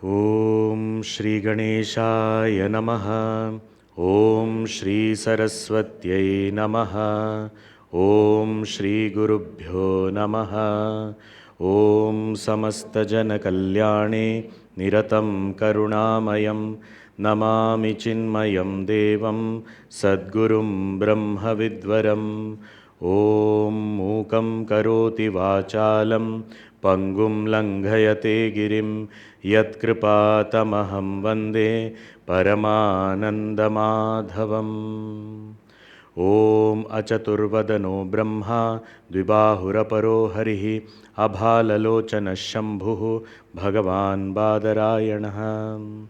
Om Shri Ganeshaya Namaha. Om Shri Saraswatyai Namaha. Om Shri Gurubhyo Namaha. Om Samasta Jana Kalyane Niratam Karunamayam Namami Chinmayam Devam Sadgurum Brahma Vidvaram. Om Mukam Karoti Vachalam Pangum Langhayate Girim Yatkripatamaham Vande Paramanandamadhavam. Om Achaturvadano Brahma Dvibahuraparo Harihi Abhalalochana Shambhu Bhagavan Badarayanaha.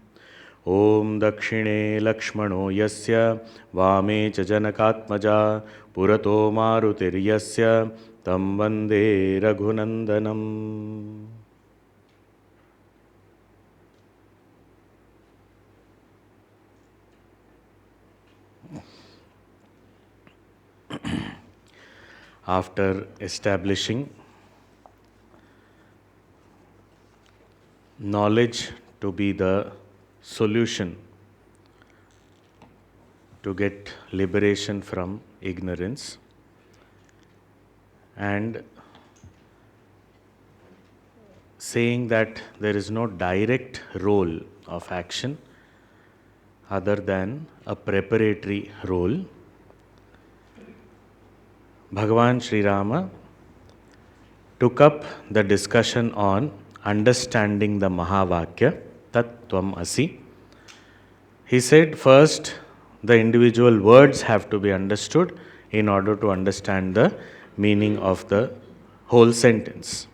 Om Dakshine Lakshmano Yasya Vame Cha Janakatmaja Purato Marutiryasya Tam Vande Raghunandanam. After establishing knowledge to be the solution to get liberation from ignorance, and saying that there is no direct role of action other than a preparatory role, Bhagavan Shri Rama took up the discussion on understanding the Mahavakya, Tat Tvam Asi. He said first the individual words have to be understood in order to understand the meaning of the whole sentence.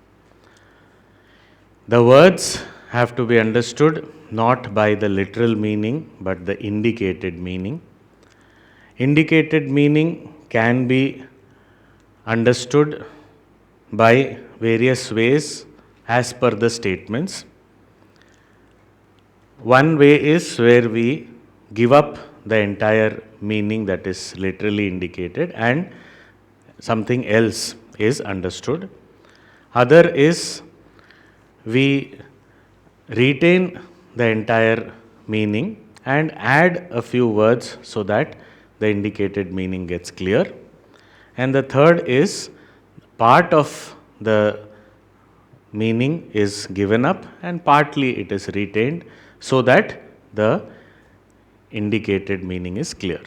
The words have to be understood not by the literal meaning but the indicated meaning. Indicated meaning can be understood by various ways as per the statements. One way is where we give up the entire meaning that is literally indicated and something else is understood. Other is we retain the entire meaning and add a few words so that the indicated meaning gets clear. And the third is part of the meaning is given up and partly it is retained so that the indicated meaning is clear.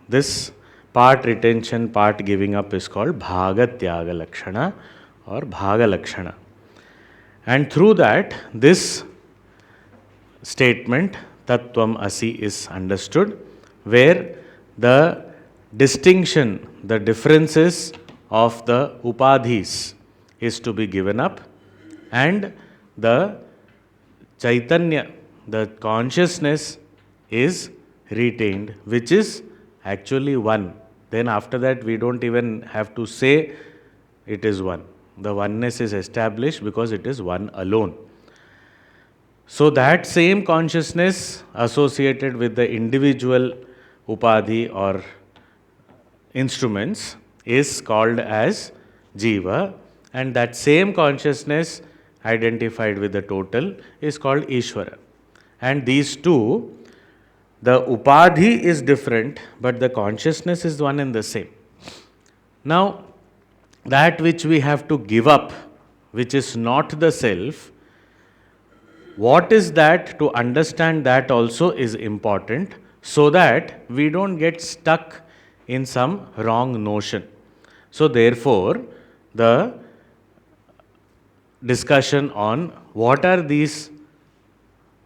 This part retention, part giving up is called Bhagatyaga Lakshana or Bhaga Lakshana. And through that, this statement, Tattvam Asi, is understood, where the distinction, the differences of the upadhis is to be given up and the Chaitanya, the consciousness is retained, which is actually one. Then after that we don't even have to say it is one. The oneness is established because it is one alone. So that same consciousness associated with the individual upadhi or instruments is called as Jiva, and that same consciousness identified with the total is called Ishvara. And these two, the upadhi is different, but the consciousness is one and the same. Now, that which we have to give up, which is not the self, what is that? To understand that also is important so that we don't get stuck in some wrong notion. So therefore, the discussion on what are these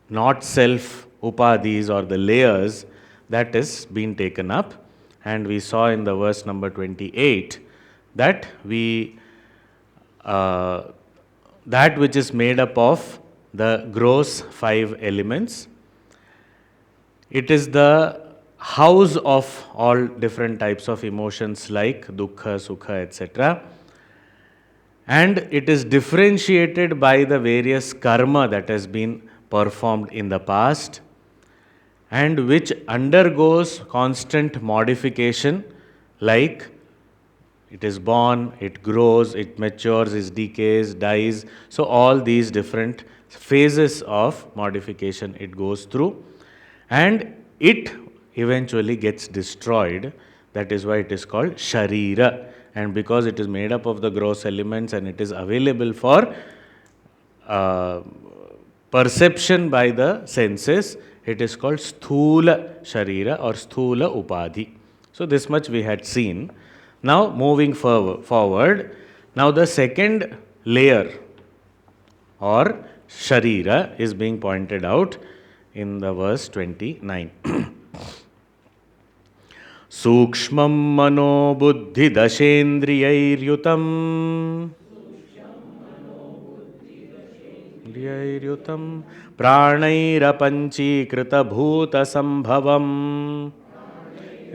not self upadhis or the layers, that is being taken up, and we saw in the verse number 28 that that which is made up of the gross 5 elements, it is the house of all different types of emotions like dukkha, sukha, etc. And it is differentiated by the various karma that has been performed in the past and which undergoes constant modification, like It is born, it grows, it matures, it decays, dies. So all these different phases of modification it goes through, and it eventually gets destroyed. That is why it is called Sharira. And because it is made up of the gross elements and it is available for uh, perception by the senses, it is called Sthula Sharira or Sthula Upadhi. So, this much we had seen. Now, moving forward, now the second layer or Sharira is being pointed out in the verse 29. Sukshmam mano buddhi dashendriyairyutam प्राणैरपञ्चीकृतभूतसम्भवम्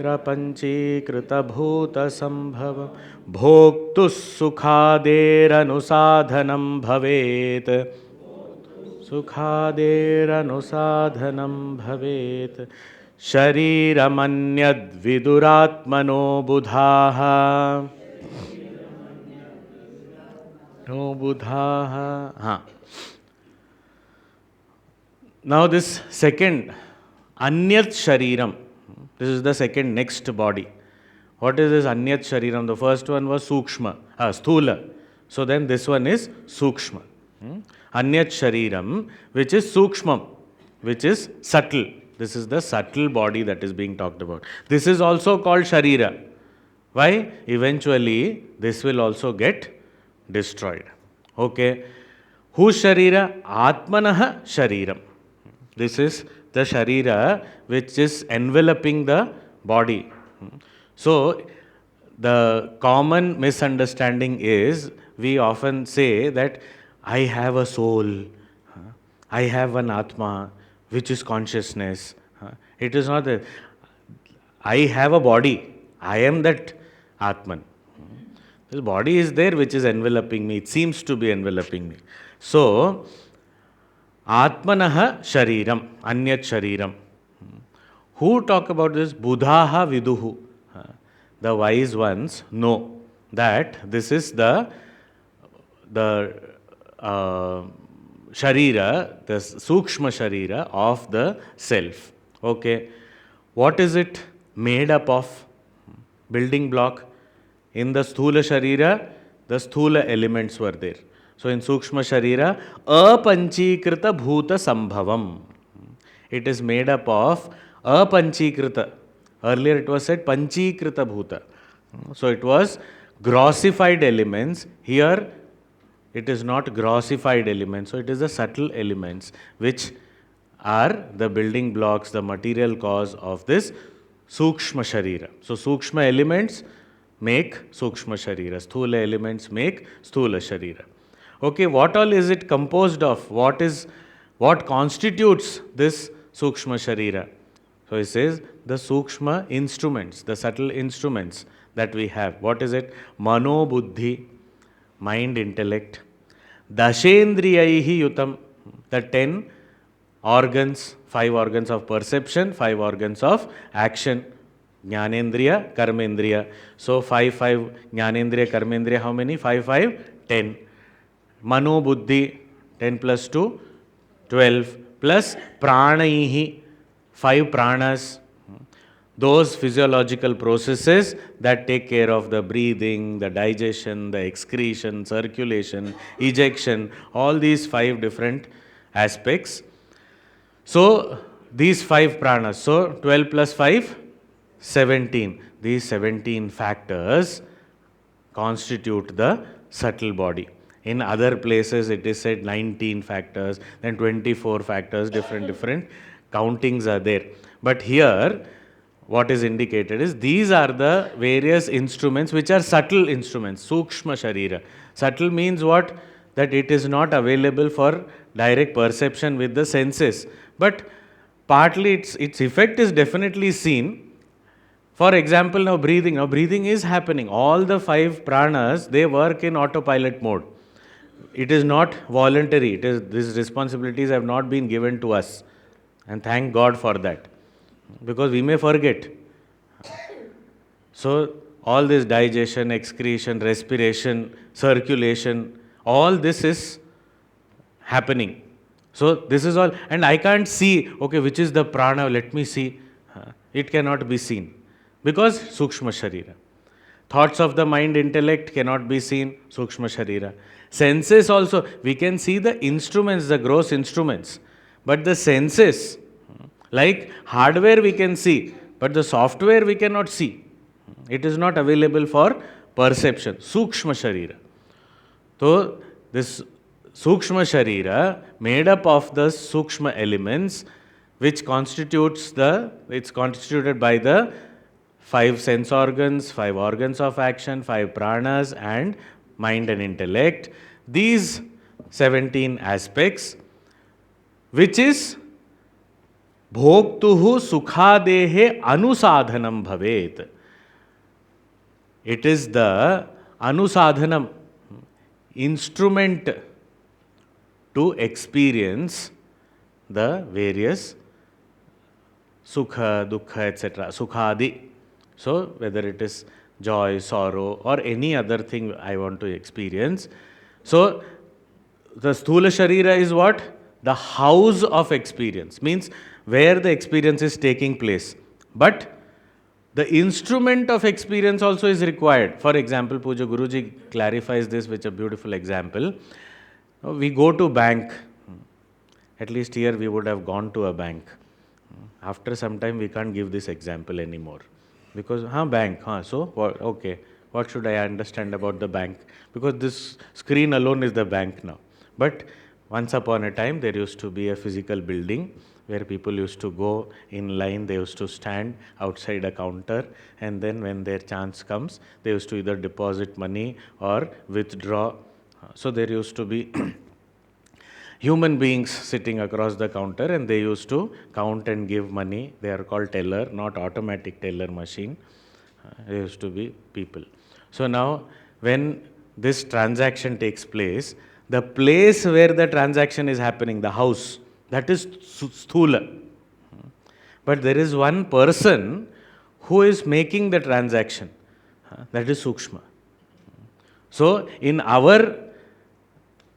रपञ्चीकृतभूतसम्भवं भोक्तुः सुखादेरनुसाधनं भवेत् सुखादेरनुसाधनं भवेत् शरीरमन्यद्विदुरात्मनो बुधाः no बुधाः. हाँ. Now this second, Anyat Shariram, this is the second next body. What is this Anyat Shariram? The first one was Sukshma, Sthula. So then this one is Sukshma. Anyat Shariram, which is Sukshmam, which is subtle. This is the subtle body that is being talked about. This is also called Sharira. Why? Eventually, this will also get destroyed. Okay. Whose Sharira? Atmanaha Shariram. This is the Sharira which is enveloping the body. So, the common misunderstanding is we often say that I have a soul, I have an Atma, which is consciousness. It is not that I have a body, I am that Atman. This body is there which is enveloping me, it seems to be enveloping me. So, Atmanaha Shariram, Anyat Shariram. Who talk about this? Buddhaha Viduhu. The wise ones know that this is the Sharira, the Sukshma Sharira of the self. Okay. What is it made up of? Building block. In the Sthula Sharira, the Sthula elements were there. So in Sukshma Sharira, Apanchikrita Bhuta Sambhavam. It is made up of Apanchikrita. Earlier it was said Panchikrita Bhuta. So it was grossified elements. Here it is not grossified elements. So it is the subtle elements which are the building blocks, the material cause of this Sukshma Sharira. So Sukshma elements make Sukshma Sharira. Sthula elements make Sthula Sharira. Okay, what all is it composed of? What constitutes this Sukshma Sharira? So he says the Sukshma instruments, the subtle instruments that we have. What is it? Mano Buddhi, mind, intellect. Dashendriyaihi Yutam, the 10 organs, 5 organs of perception, 5 organs of action. Jnanendriya, Karmendriya. So 5, Jnanendriya, Karmendriya, how many? 5, 10. Mano Buddhi, 10 plus 2, 12, plus Pranaihi, 5 pranas. Those physiological processes that take care of the breathing, the digestion, the excretion, circulation, ejection, all these 5 different aspects. So, these 5 pranas, so 12 plus 5, 17. These 17 factors constitute the subtle body. In other places it is said 19 factors, then 24 factors, different countings are there. But here what is indicated is these are the various instruments which are subtle instruments, Sukshma Sharira. Subtle means what? That it is not available for direct perception with the senses. But partly its effect is definitely seen. For example, now breathing is happening. All the 5 pranas, they work in autopilot mode. It is not voluntary. These responsibilities have not been given to us. And thank God for that. Because we may forget. So, all this digestion, excretion, respiration, circulation, all this is happening. So this is all, and I can't see, okay, which is the prana, let me see. It cannot be seen because Sukshma Sharira. Thoughts of the mind, intellect cannot be seen, Sukshma Sharira. Senses also, we can see the instruments, the gross instruments, but the senses, like hardware we can see, but the software we cannot see. It is not available for perception, Sukshma Sharira. So this Sukshma Sharira made up of the Sukshma elements, which constitutes it's constituted by the 5 sense organs, 5 organs of action, 5 pranas, and mind and intellect. These 17 aspects, which is bhoktuhu sukhadehe anusadhanam bhavet. It is the anusadhanam, instrument to experience the various sukha, dukkha, etc. Sukhadi. So, whether it is joy, sorrow, or any other thing I want to experience. So, the Sthula Sharira is what? The house of experience, means where the experience is taking place. But the instrument of experience also is required. For example, Puja Guruji clarifies this with a beautiful example. We go to bank. At least here we would have gone to a bank. After some time we can't give this example anymore. Because, bank, so, what, okay, what should I understand about the bank? Because this screen alone is the bank now. But once upon a time there used to be a physical building where people used to go in line, they used to stand outside a counter, and then when their chance comes, they used to either deposit money or withdraw. So there used to be human beings sitting across the counter, and they used to count and give money. They are called teller, not automatic teller machine. They used to be people. So now when this transaction takes place, the place where the transaction is happening, the house, that is Sthula. But there is one person who is making the transaction, that is Sukshma. So in our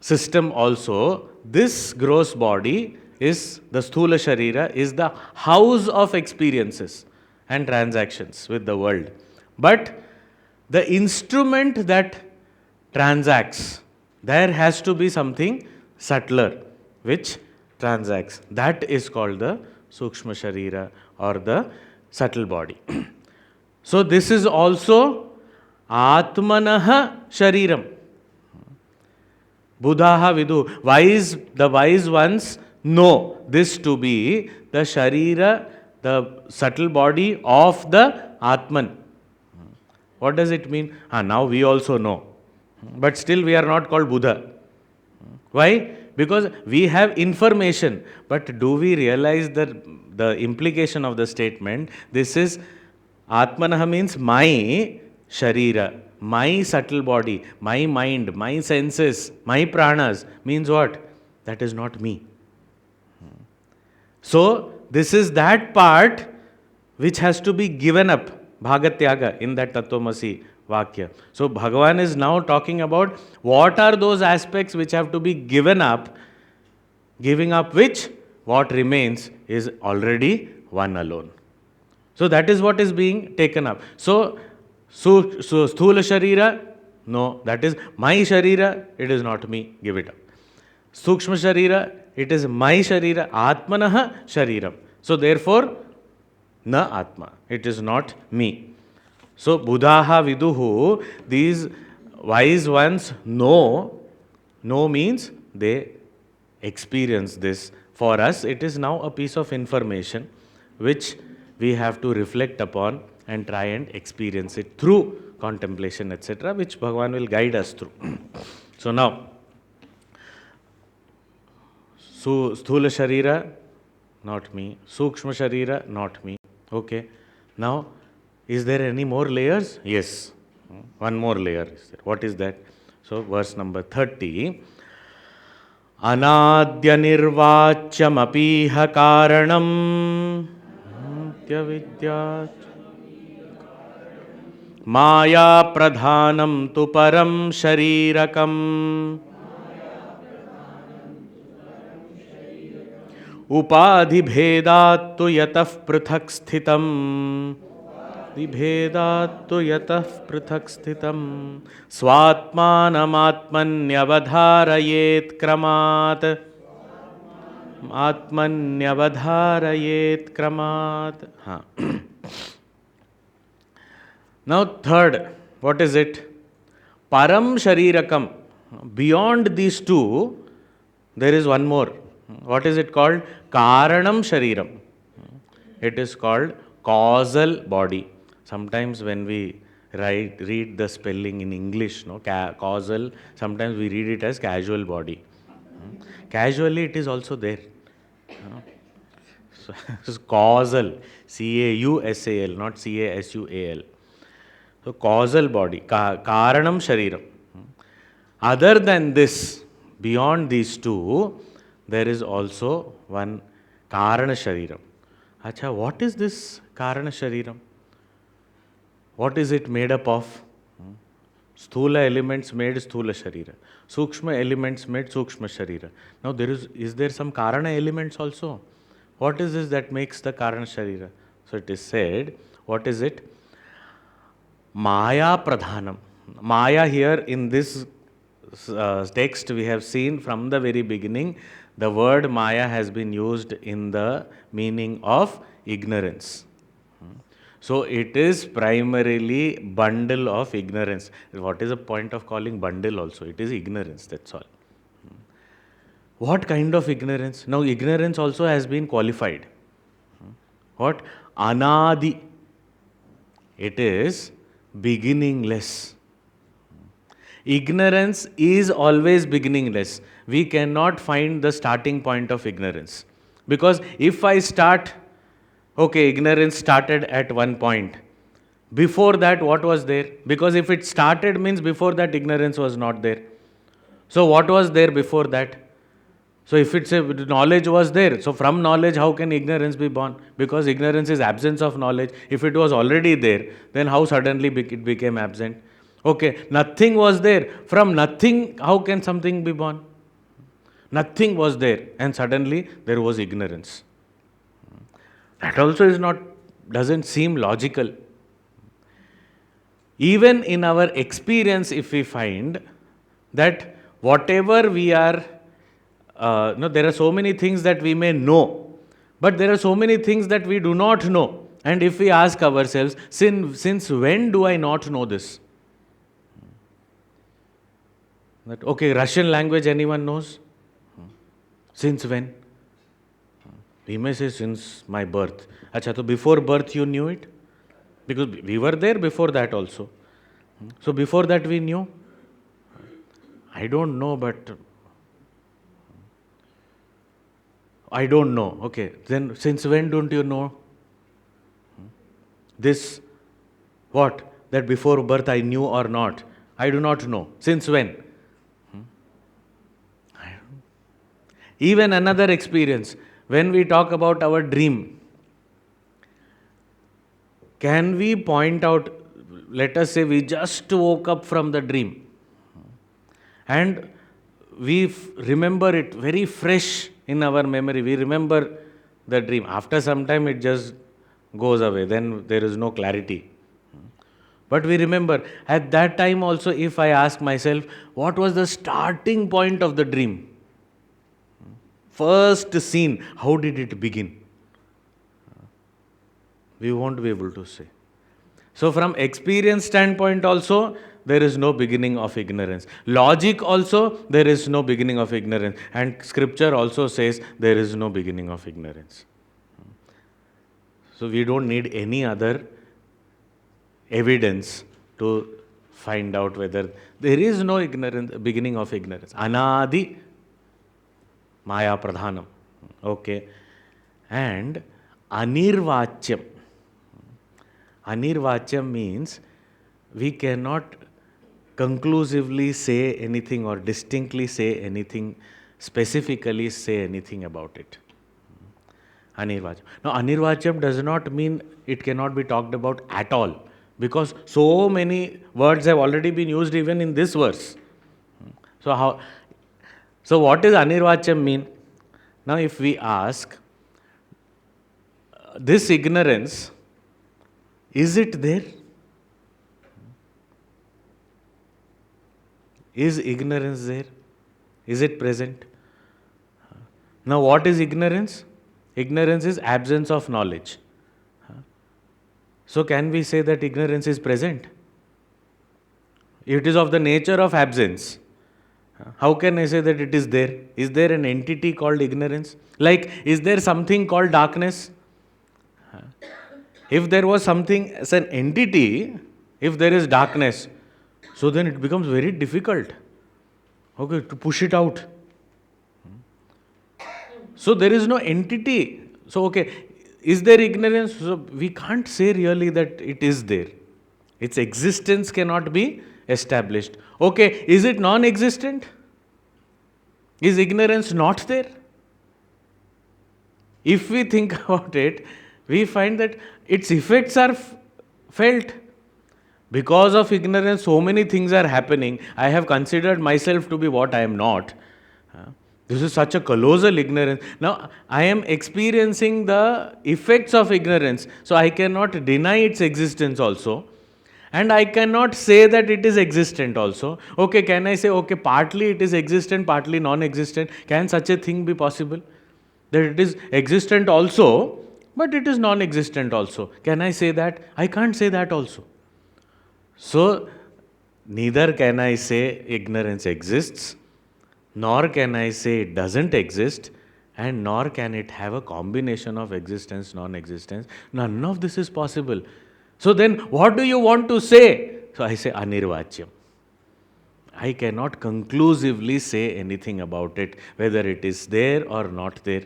system also, this gross body is the Sthula Sharira, is the house of experiences and transactions with the world. But the instrument that transacts, there has to be something subtler which transacts. That is called the Sukshma Sharira or the subtle body. So this is also Atmanaha Shariram. Buddhaha vidu. The wise ones know this to be the Sharira, the subtle body of the Atman. What does it mean? Now we also know. But still we are not called Buddha. Why? Because we have information. But do we realize the implication of the statement? This is Atmanaha means my Sharira, my subtle body, my mind, my senses, my pranas, means what? That is not me. So, this is that part which has to be given up, Bhagatyaga, in that Tattvamasi Vakya. So, Bhagavan is now talking about what are those aspects which have to be given up, giving up which what remains is already one alone. So, that is what is being taken up. So Sthula Sharira, no, that is my Sharira, it is not me, give it up. Sukshma Sharira, it is my Sharira, Atmanaha Shariram. So therefore, na Atma, it is not me. So Buddhaha Viduhu, these wise ones know means they experience this. For us, it is now a piece of information which we have to reflect upon and try and experience it through contemplation, etc., which Bhagavan will guide us through. So now, Sthula Sharira, not me. Sukshma Sharira, not me. Okay. Now, is there any more layers? Yes. One more layer is there. What is that? So, verse number 30. Anadya nirvachyam apiha karanam vidya माया प्रधानम तु परम शरीरकम उपाधि भेदात्तु यतः पृथक् स्थितम् विभेदात्तु यतः पृथक् स्थितम् स्वात्मानमात्मन्यवधारयेत् क्रमात् आत्मन्यवधारयेत् क्रमात्. हाँ. Now third, what is it? Param Sharirakam. Beyond these two, there is one more. What is it called? Karanam Shariram. It is called causal body. Sometimes when we read the spelling in English, causal, sometimes we read it as casual body. Casually it is also there. So, it's causal, C-A-U-S-A-L, not C-A-S-U-A-L. So causal body, Karanam Shariram. Other than this, beyond these two, there is also one Karana Shariram. Acha, what is this Karana Shariram? What is it made up of? Sthula elements made Sthula Sharira. Sukshma elements made Sukshma Sharira. Now is there some Karana elements also? What is this that makes the Karana Sharira? So it is said, what is it? Maya Pradhanam. Maya here in this text we have seen from the very beginning, the word Maya has been used in the meaning of ignorance. So it is primarily bundle of ignorance. What is the point of calling bundle also? It is ignorance, that's all. What kind of ignorance? Now ignorance also has been qualified. What? Anadi. It is beginningless. Ignorance is always beginningless. We cannot find the starting point of ignorance. Because if I start, okay, ignorance started at one point. Before that, what was there? Because if it started means before that ignorance was not there. So what was there before that? So if it's a knowledge was there, so from knowledge how can ignorance be born? Because ignorance is absence of knowledge. If it was already there, then how suddenly it became absent? Okay, nothing was there. From nothing, how can something be born? Nothing was there and suddenly there was ignorance. That also doesn't seem logical. Even in our experience, if we find that whatever we are, there are so many things that we may know, but there are so many things that we do not know. And if we ask ourselves, since when do I not know this? That, okay, Russian language anyone knows? Since when? We may say since my birth. Acha, so before birth you knew it? Because we were there before that also. So before that we knew? I don't know, but I don't know. Okay, then since when don't you know? This, what? That before birth I knew or not? I do not know. Since when? Even another experience, when we talk about our dream, can we point out, let us say we just woke up from the dream and we remember it very fresh in our memory. We remember the dream. After some time it just goes away. Then there is no clarity. But we remember, at that time also if I ask myself, what was the starting point of the dream? First scene, how did it begin? We won't be able to say. So from experience standpoint also, there is no beginning of ignorance. Logic also, there is no beginning of ignorance. And scripture also says there is no beginning of ignorance. So we don't need any other evidence to find out whether there is no beginning of ignorance. Anadi Maya Pradhanam. Okay. And Anirvachyam. Anirvachyam means we cannot conclusively say anything or distinctly say anything, specifically say anything about it. Anirvachyam. Now, Anirvachyam does not mean it cannot be talked about at all. Because so many words have already been used even in this verse. So what does Anirvacham mean? Now if we ask, this ignorance, is it there? Is ignorance there? Is it present? Now what is ignorance? Ignorance is absence of knowledge. So can we say that ignorance is present? It is of the nature of absence. How can I say that it is there? Is there an entity called ignorance? Like, is there something called darkness? If there was something as an entity, if there is darkness, so then it becomes very difficult, okay, to push it out. So there is no entity. So, okay, is there ignorance? So we can't say really that it is there. Its existence cannot be established. Okay, is it non-existent? Is ignorance not there? If we think about it, we find that its effects are felt. Because of ignorance, so many things are happening. I have considered myself to be what I am not. This is such a colossal ignorance. Now, I am experiencing the effects of ignorance. So, I cannot deny its existence also. And I cannot say that it is existent also. Okay, can I say, okay, partly it is existent, partly non-existent? Can such a thing be possible? That it is existent also, but it is non-existent also. Can I say that? I can't say that also. So, neither can I say ignorance exists, nor can I say it doesn't exist, and nor can it have a combination of existence, non-existence. None of this is possible. So then, what do you want to say? So I say Anirvachyam. I cannot conclusively say anything about it, whether it is there or not there,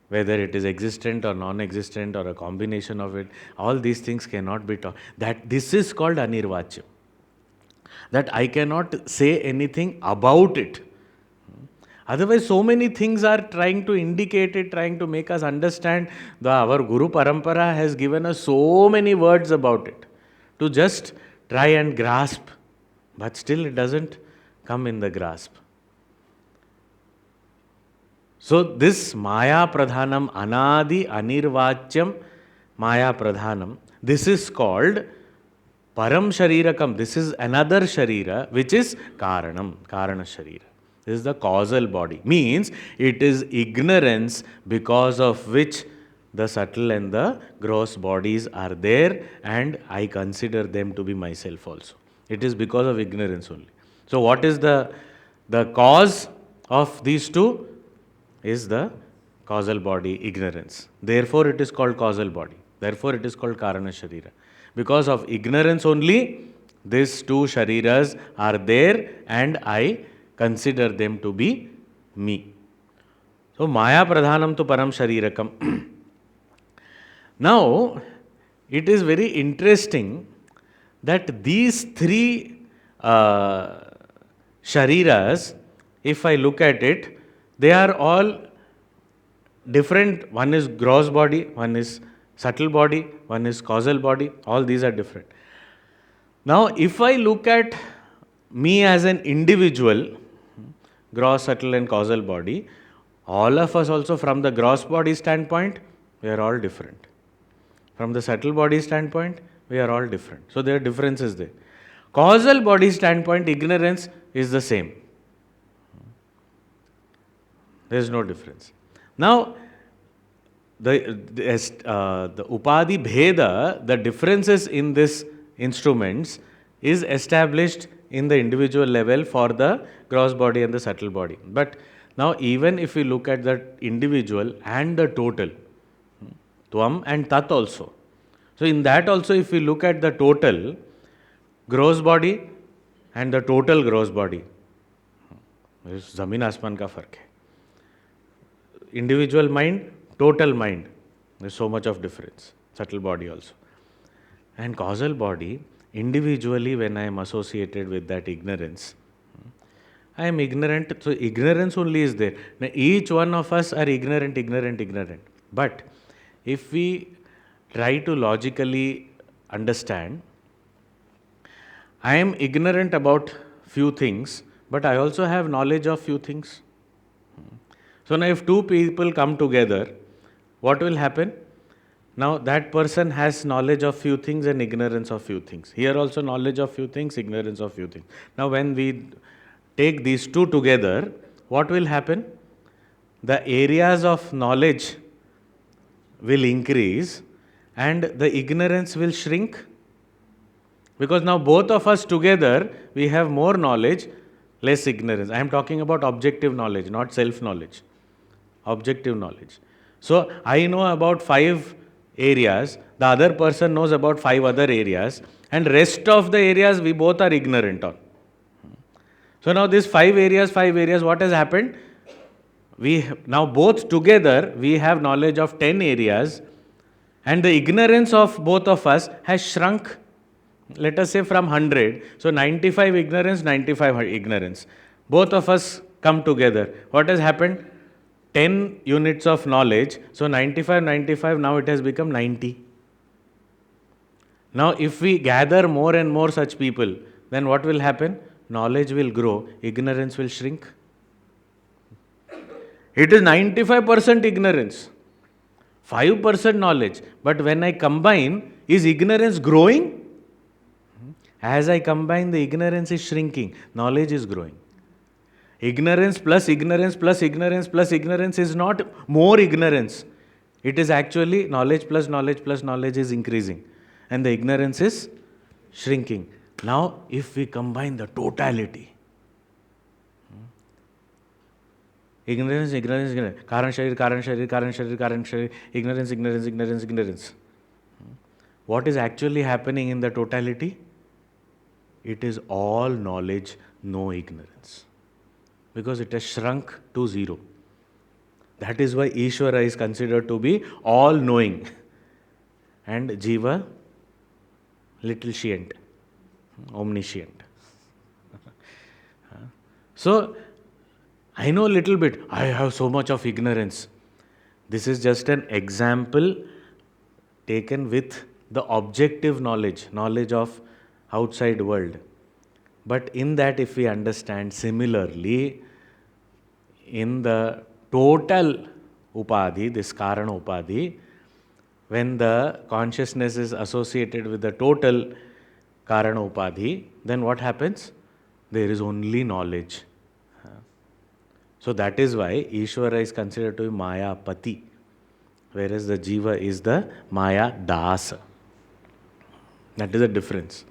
whether it is existent or non-existent or a combination of it. All these things cannot be taught. That this is called Anirvachyam. That I cannot say anything about it. Otherwise, so many things are trying to indicate it, trying to make us understand. Our Guru Parampara has given us so many words about it to just try and grasp. But still it doesn't come in the grasp. So this Maya Pradhanam, Anadi Anirvachyam Maya Pradhanam, this is called Param Sharirakam. This is another Sharira, which is Karanam, Karana Sharira. This is the causal body. Means it is ignorance because of which the subtle and the gross bodies are there, and I consider them to be myself also. It is because of ignorance only. So what is the cause of these two? Is the causal body, ignorance. Therefore it is called causal body. Therefore it is called Karana Sharira. Because of ignorance only, these two Shariras are there, and I consider them to be me. So, Maya Pradhanam tu Param Sharirakam. Now, it is very interesting that these three Shariras, if I look at it, they are all different. One is gross body, one is subtle body, one is causal body. All these are different. Now, if I look at me as an individual, gross, subtle and causal body, all of us also from the gross body standpoint, we are all different. From the subtle body standpoint, we are all different. So there are differences there. Causal body standpoint, ignorance is the same. There is no difference. Now, the Upadhi Bheda, the differences in these instruments is established in the individual level for the gross body and the subtle body. But now even if we look at the individual and the total, Tvam and Tat also. So in that also, if we look at the total gross body and the total gross body, Zamin Asman ka fark hai. Individual mind, total mind, there's so much of difference. Subtle body also. And causal body, individually when I am associated with that ignorance, I am ignorant, so ignorance only is there. Now, each one of us are ignorant. But if we try to logically understand, I am ignorant about few things, but I also have knowledge of few things. So now if two people come together, what will happen? Now that person has knowledge of few things and ignorance of few things. Here also knowledge of few things, ignorance of few things. Now when we take these two together, what will happen? The areas of knowledge will increase and the ignorance will shrink. Because now both of us together, we have more knowledge, less ignorance. I am talking about objective knowledge, not self-knowledge. Objective knowledge. So I know about 5 areas, the other person knows about 5 other areas, and rest of the areas we both are ignorant on. So now these 5 areas, what has happened? We now both together, we have knowledge of 10 areas, and the ignorance of both of us has shrunk. Let us say from 100, so 95 ignorance, 95 ignorance. Both of us come together. What has happened? 10 units of knowledge, so 95, 95, now it has become 90. Now if we gather more and more such people, then what will happen? Knowledge will grow, ignorance will shrink. It is 95% ignorance, 5% knowledge. But when I combine, is ignorance growing? As I combine, the ignorance is shrinking, knowledge is growing. Ignorance plus ignorance plus ignorance plus ignorance is not more ignorance. It is actually knowledge plus knowledge plus knowledge is increasing. And the ignorance is shrinking. Now, if we combine the totality, ignorance, ignorance, ignorance, Karan Sharir, Karan Sharir, Karan Sharir, Karan Sharir, ignorance, ignorance, ignorance, ignorance. What is actually happening in the totality? It is all knowledge, no ignorance. Because it has shrunk to 0. That is why Ishvara is considered to be all-knowing and Jiva little shient, omniscient. So, I know a little bit, I have so much of ignorance. This is just an example taken with the objective knowledge, knowledge of outside world. But in that, if we understand similarly, in the total upadhi, this karana upadhi, when the consciousness is associated with the total karana upadhi, then what happens? There is only knowledge. So that is why Ishvara is considered to be Maya Pati, whereas the Jiva is the Maya Dasa. That is the difference.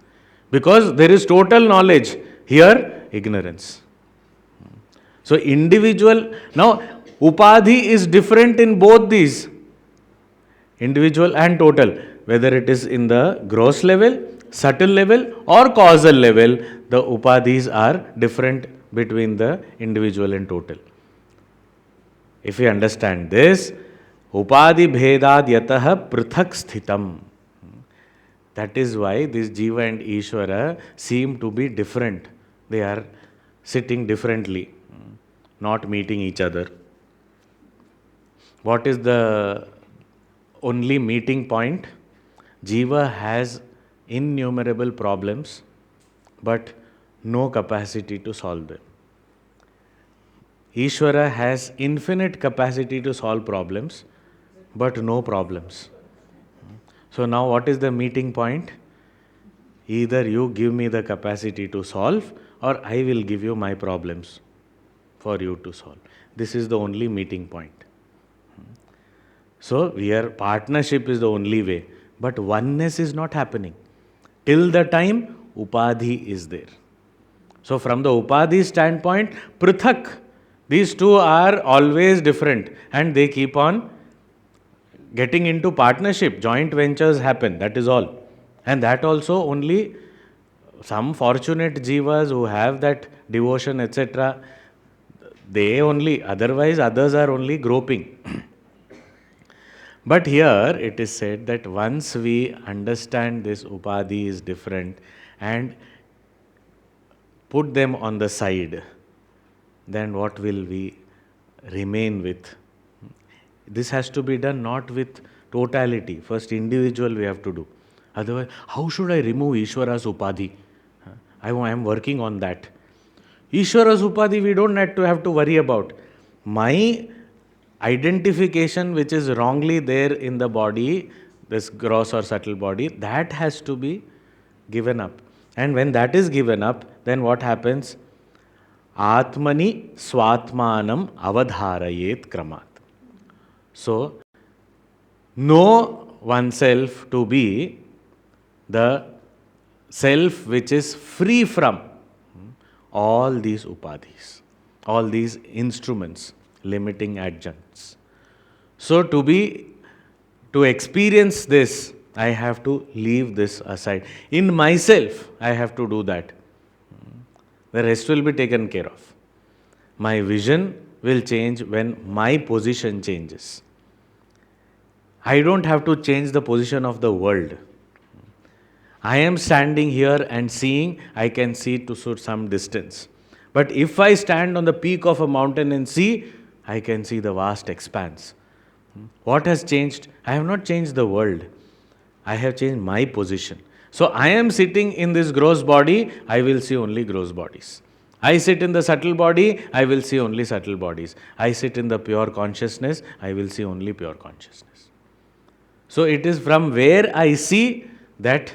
Because there is total knowledge, here ignorance. So individual, now upadhi is different in both these, individual and total, whether it is in the gross level, subtle level or causal level, the upadhis are different between the individual and total. If we understand this, upadhi bhedad yatah prithak sthitam. That is why this Jiva and Ishvara seem to be different. They are sitting differently, not meeting each other. What is the only meeting point? Jiva has innumerable problems, but no capacity to solve them. Ishvara has infinite capacity to solve problems, but no problems. So now what is the meeting point? Either you give me the capacity to solve or I will give you my problems for you to solve. This is the only meeting point. So partnership is the only way, but oneness is not happening. Till the time upadhi is there. So from the upadhi standpoint, prithak, these two are always different and they keep on getting into partnership, joint ventures happen, that is all. And that also only some fortunate jivas who have that devotion, etc., they only, otherwise others are only groping. But here it is said that once we understand this upadhi is different and put them on the side, then what will we remain with? This has to be done not with totality. First individual we have to do. Otherwise, how should I remove Ishwara's upadhi? I am working on that. Ishwara's upadhi we don't have to worry about. My identification which is wrongly there in the body, this gross or subtle body, that has to be given up. And when that is given up, then what happens? Atmani swatmanam avadharayet kramat. So, know oneself to be the self which is free from all these upadhis, all these instruments, limiting adjuncts. So to experience this, I have to leave this aside. In myself, I have to do that. The rest will be taken care of. My vision will change when my position changes. I don't have to change the position of the world. I am standing here and seeing, I can see to some distance. But if I stand on the peak of a mountain and see, I can see the vast expanse. What has changed? I have not changed the world. I have changed my position. So I am sitting in this gross body, I will see only gross bodies. I sit in the subtle body, I will see only subtle bodies. I sit in the pure consciousness, I will see only pure consciousness. So it is from where I see that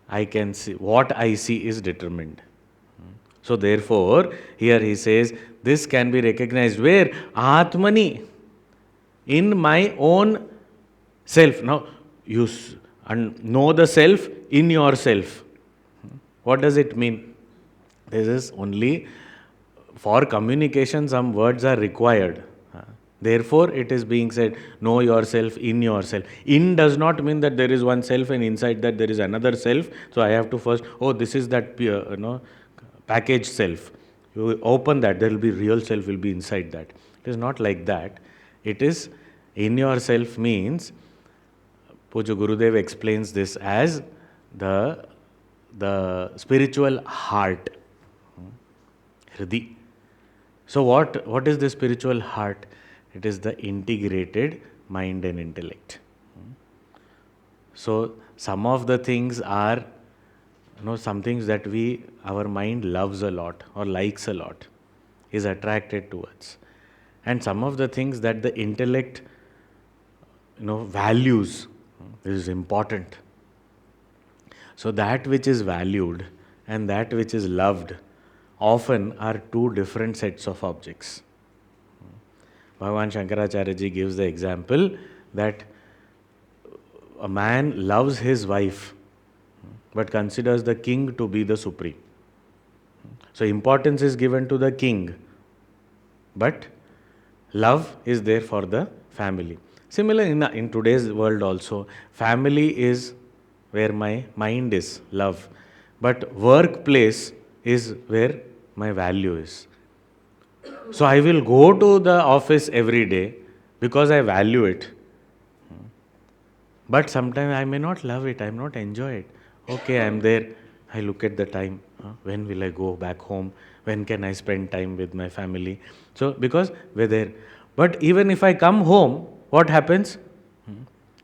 I can see, what I see is determined. So therefore, here he says, this can be recognized where? Atmani, in my own self. Now, you know the self in yourself. What does it mean? This is only for communication, some words are required. Therefore, it is being said, know yourself in yourself. In does not mean that there is one self and inside that there is another self. So I have to first, this is that package self. You open that, there will be real self will be inside that. It is not like that. It is in yourself means, Puja Gurudev explains this as the spiritual heart. Hridi. So what is the spiritual heart? It is the integrated mind and intellect. So some of the things are, some things that our mind loves a lot or likes a lot, is attracted towards. And some of the things that the intellect, values, is important. So that which is valued and that which is loved often are two different sets of objects. Bhagavan Shankaracharya ji gives the example that a man loves his wife but considers the king to be the supreme. So importance is given to the king, but love is there for the family. Similar in today's world also, family is where my mind is, love. But workplace is where my value is. So I will go to the office every day because I value it. But sometimes I may not love it, I may not enjoy it. Okay, I am there, I look at the time. When will I go back home? When can I spend time with my family? So because we're there. But even if I come home, what happens?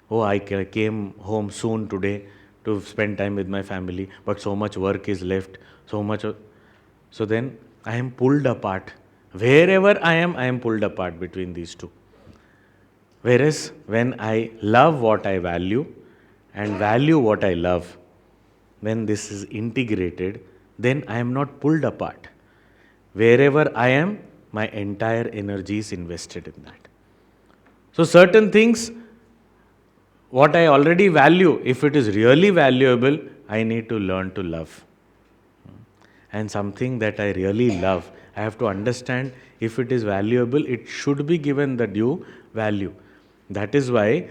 I came home soon today to spend time with my family, but so much work is left, so then I am pulled apart. Wherever I am pulled apart between these two. Whereas when I love what I value and value what I love, when this is integrated, then I am not pulled apart. Wherever I am, my entire energy is invested in that. So certain things, what I already value, if it is really valuable, I need to learn to love. And something that I really love, I have to understand if it is valuable, it should be given the due value. That is why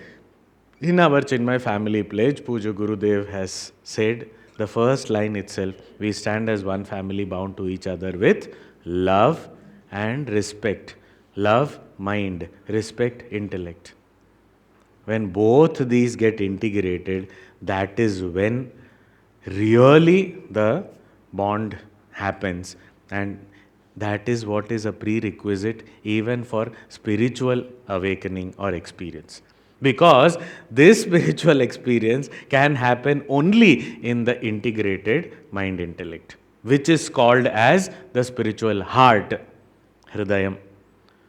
in our Chinmaya family pledge, Puja Gurudev has said, the first line itself, we stand as one family bound to each other with love and respect. Love, mind, respect, intellect. When both these get integrated, that is when really the bond happens, and that is what is a prerequisite even for spiritual awakening or experience. Because this spiritual experience can happen only in the integrated mind intellect, which is called as the spiritual heart, Hridayam.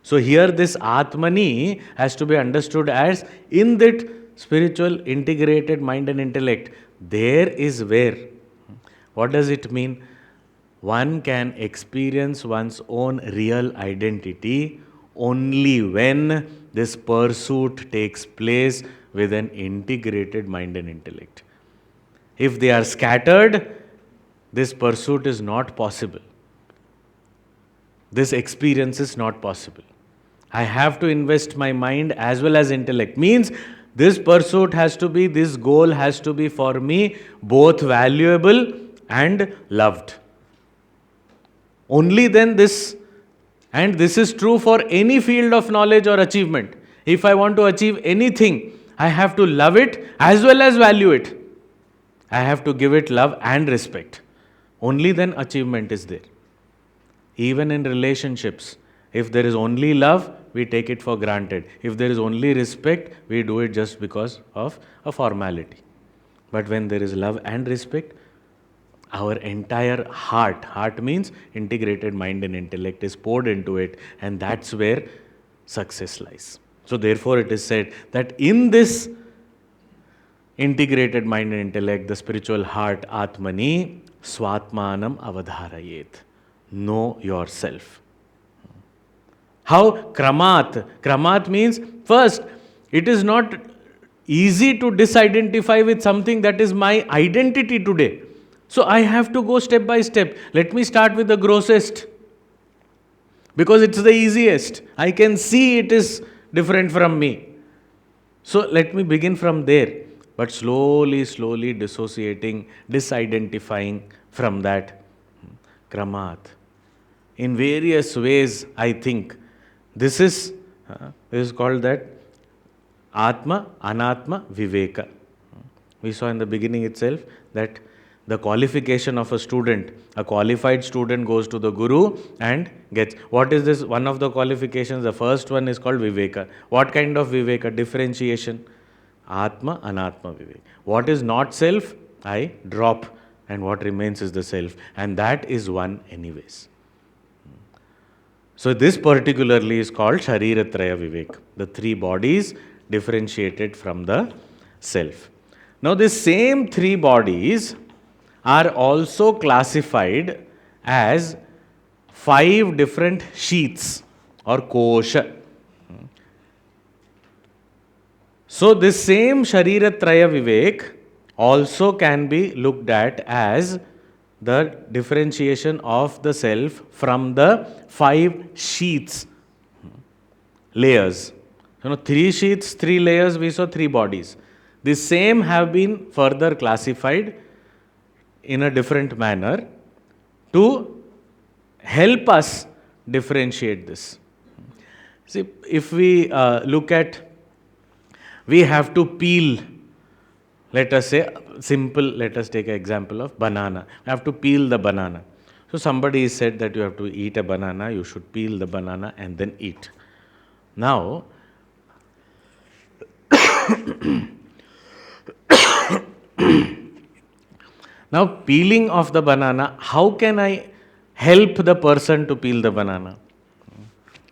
So here this Atmani has to be understood as in that spiritual integrated mind and intellect. There is where. What does it mean? One can experience one's own real identity only when this pursuit takes place with an integrated mind and intellect. If they are scattered, this pursuit is not possible. This experience is not possible. I have to invest my mind as well as intellect. Means this pursuit has to be, this goal has to be for me both valuable and loved. Only then this, and this is true for any field of knowledge or achievement. If I want to achieve anything, I have to love it as well as value it. I have to give it love and respect. Only then achievement is there. Even in relationships, if there is only love, we take it for granted. If there is only respect, we do it just because of a formality. But when there is love and respect, our entire heart means integrated mind and intellect, is poured into it, and that's where success lies. So therefore it is said that in this integrated mind and intellect, the spiritual heart, Atmani, Swatmanam avadharayet. Know yourself. How? Kramat. Kramat means, first, it is not easy to disidentify with something that is my identity today. So I have to go step by step. Let me start with the grossest, because it's the easiest. I can see it is different from me. So let me begin from there. But slowly dissociating, disidentifying from that. Kramat. In various ways, I think. This is called that Atma, Anatma, Viveka. We saw in the beginning itself that the qualification of a student, a qualified student goes to the Guru and gets, what is this? One of the qualifications, the first one is called Viveka. What kind of Viveka? Differentiation. Atma, Anatma, Viveka. What is not self, I drop, and what remains is the self. And that is one anyways. So this particularly is called Shariratraya Vivek, the three bodies differentiated from the self. Now these same three bodies are also classified as 5 different sheaths or kosha. So this same Shariratraya Vivek also can be looked at as the differentiation of the self from the 5 sheaths, layers. 3 sheaths, 3 layers, we saw 3 bodies. The same have been further classified in a different manner to help us differentiate this. See, if we look at, we have to peel, let us say, simple, let us take an example of banana. We have to peel the banana. So somebody said that you have to eat a banana, you should peel the banana and then eat. Now, peeling of the banana, how can I help the person to peel the banana?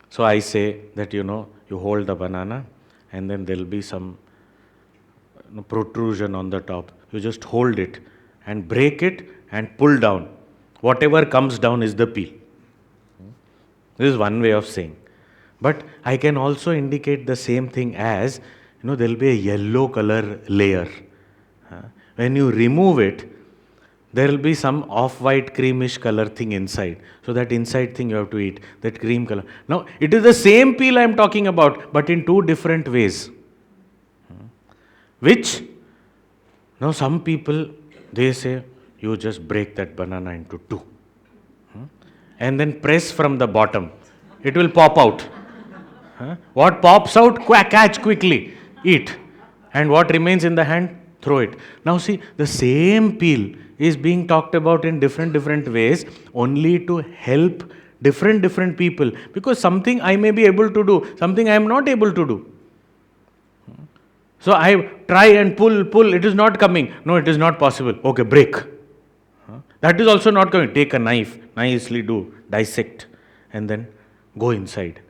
So I say that, you hold the banana and then there will be some protrusion on the top. You just hold it and break it and pull down. Whatever comes down is the peel. This is one way of saying. But I can also indicate the same thing as, there will be a yellow color layer. When you remove it, there will be some off-white creamish color thing inside. So that inside thing you have to eat, that cream color. Now, it is the same peel I am talking about, but in 2 different ways. Which, now some people, they say, you just break that banana into 2. And then press from the bottom. It will pop out. What pops out, catch quickly, eat. And what remains in the hand, throw it. Now see, the same peel is being talked about in different ways only to help different people. Because something I may be able to do, something I am not able to do. So I try and pull, it is not coming. No, it is not possible. Okay, break. That is also not coming. Take a knife, nicely do, dissect, and then go inside.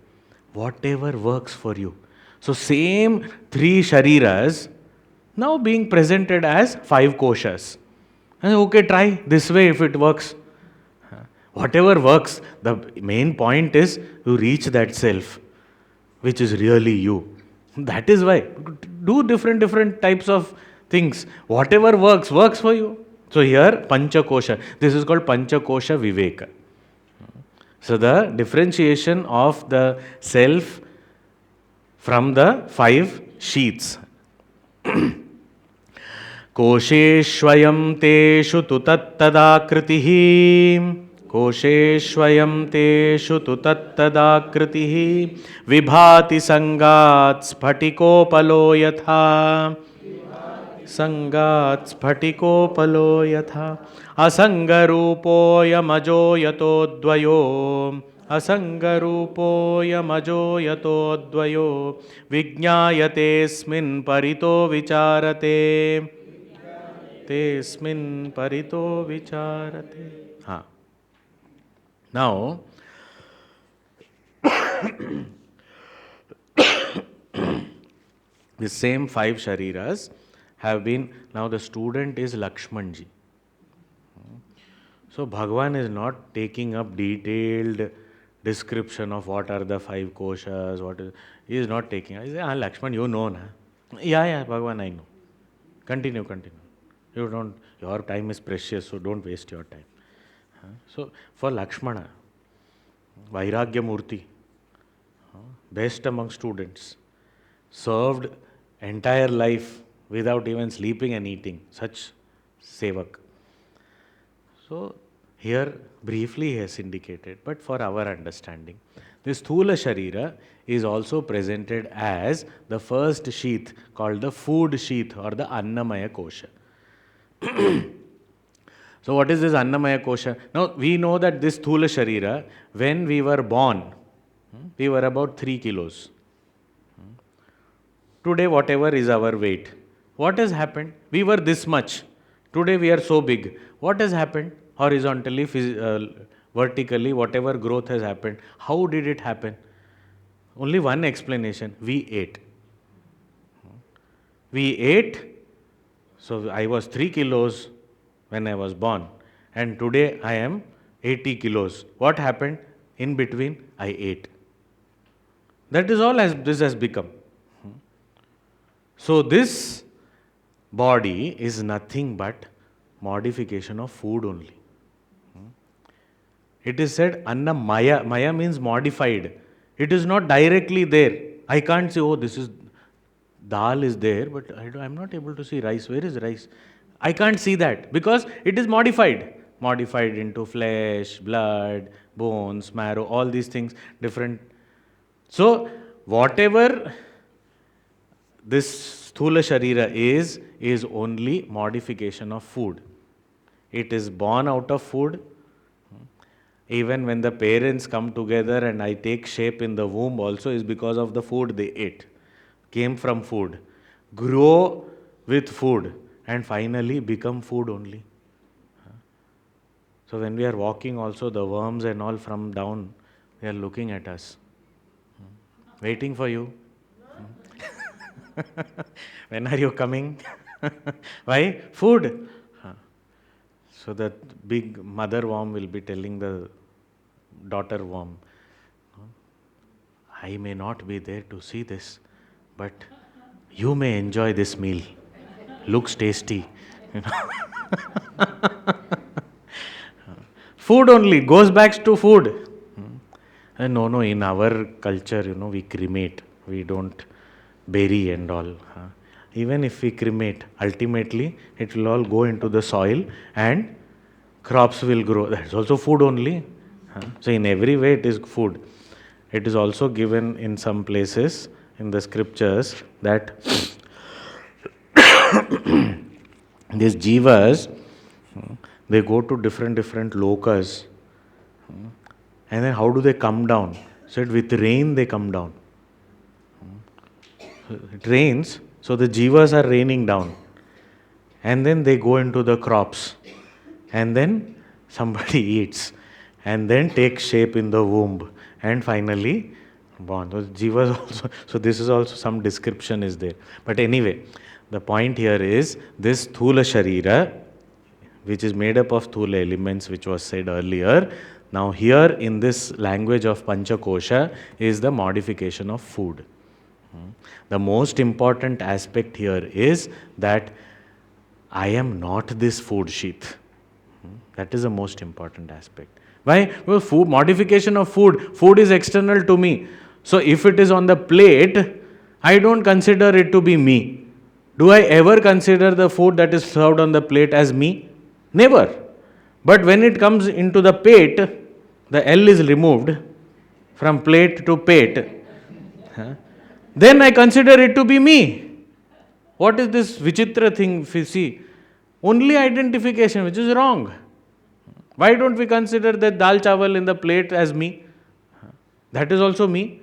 Whatever works for you. So same three shariras now being presented as five koshas. And okay, try this way if it works. Whatever works, the main point is to reach that self, which is really you. That is why. Do different types of things. Whatever works for you. So here, Panchakosha. This is called Panchakosha Viveka. So the differentiation of the self from the five sheaths. कोशेष्वयं तेषु तु तत्तदाकृतिः कोशेष्वयं तेषु तु तत्तदाकृतिः विभाति संगात् स्फटिकोपलो यथा संगात् स्फटिकोपलो यथा असंगरूपोऽयमजो यतोऽद्वयो असंगरूपोऽयमजो यतोऽद्वयो विज्ञायतेऽस्मिन् परितो विचारते तेस्मिन् परितो विचारते. हाँ. Now, the same five shariras have been, now the student is Lakshmanji. So Bhagavan is not taking up detailed description of what are the five koshas, he is not taking. He says, Lakshman, you know, na? Yeah, Bhagavan, I know. Continue. Your time is precious, so don't waste your time. So for Lakshmana, Vairagya Murti, best among students, served entire life without even sleeping and eating, such sevak. So here briefly he has indicated, but for our understanding, this Sthula Sharira is also presented as the first sheath called the food sheath or the Annamaya Kosha. So what is this Annamaya Kosha? Now we know that this Sthula Sharira, when we were born, we were about 3 kilos. Today whatever is our weight. What has happened? We were this much. Today we are so big. What has happened? Horizontally, vertically, whatever growth has happened. How did it happen? Only one explanation. We ate. So I was 3 kilos when I was born, and today I am 80 kilos. What happened? In between, I ate. That is all this has become. So this body is nothing but modification of food only. It is said Anna Maya. Maya means modified. It is not directly there. I can't say, oh, this is dal is there, but I'm not able to see rice. Where is rice? I can't see that because it is modified. Modified into flesh, blood, bones, marrow, all these things, different. So, whatever this Sthula Sharira is only modification of food. It is born out of food. Even when the parents come together and I take shape in the womb also is because of the food they ate. Came from food. Grow with food and finally become food only. So when we are walking also, the worms and all from down, they are looking at us. Waiting for you. When are you coming? Why? Food. So that big mother worm will be telling the daughter worm, I may not be there to see this, but you may enjoy this meal. Looks tasty. Food only, goes back to food. No, in our culture, we cremate. We don't bury and all. Even if we cremate, ultimately it will all go into the soil and crops will grow. That's also food only. So in every way it is food. It is also given in some places in the scriptures that these jivas, they go to different lokas. And then how do they come down? Said with rain they come down. It rains, So the jivas are raining down. And then they go into the crops. And then somebody eats. And then takes shape in the womb. And finally born. Those jivas also. So this is also some description is there. But anyway, the point here is this thula sharira, which is made up of thula elements, which was said earlier. Now here in this language of Panchakosha is the modification of food. The most important aspect here is that I am not this food sheath. That is the most important aspect. Why? Well, food, modification of food. Food is external to me. So if it is on the plate, I don't consider it to be me. Do I ever consider the food that is served on the plate as me? Never. But when it comes into the pate, the L is removed from plate to pate. Then I consider it to be me. What is this vichitra thing if you see? Only identification, which is wrong. Why don't we consider that dal chawal in the plate as me? That is also me.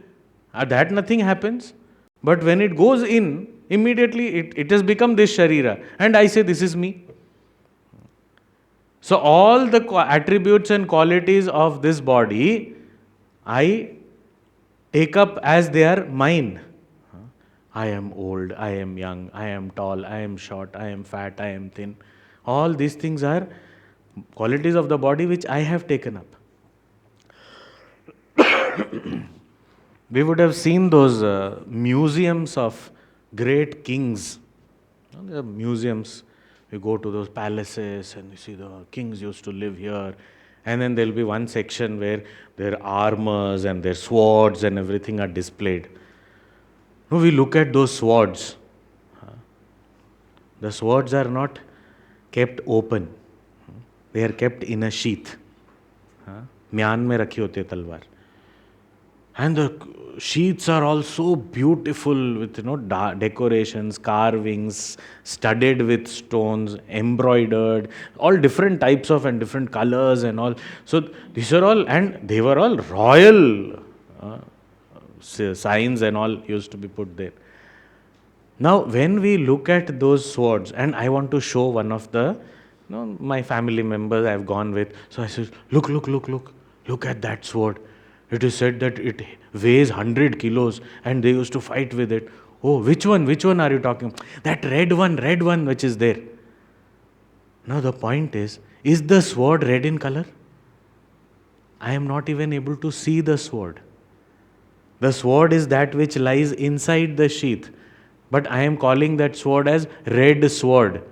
That nothing happens. But when it goes in, immediately it has become this sharira. And I say this is me. So all the attributes and qualities of this body, I take up as they are mine. I am old, I am young, I am tall, I am short, I am fat, I am thin. All these things are qualities of the body which I have taken up. We would have seen those museums of great kings. There are museums. You go to those palaces and you see the kings used to live here. And then there will be one section where their armors and their swords and everything are displayed. No, we look at those swords. The swords are not kept open. They are kept in a sheath. म्यान में रखी होती है तलवार. And the sheaths are all so beautiful with decorations, carvings, studded with stones, embroidered, all different types of and different colors and all. So these are all, and they were all royal signs and all used to be put there. Now when we look at those swords, and I want to show one of the my family members I have gone with, so I said, look at that sword. It is said that it weighs 100 kilos and they used to fight with it. Oh, which one are you talking? That red one which is there. Now the point is the sword red in color? I am not even able to see the sword. The sword is that which lies inside the sheath. But I am calling that sword as red sword.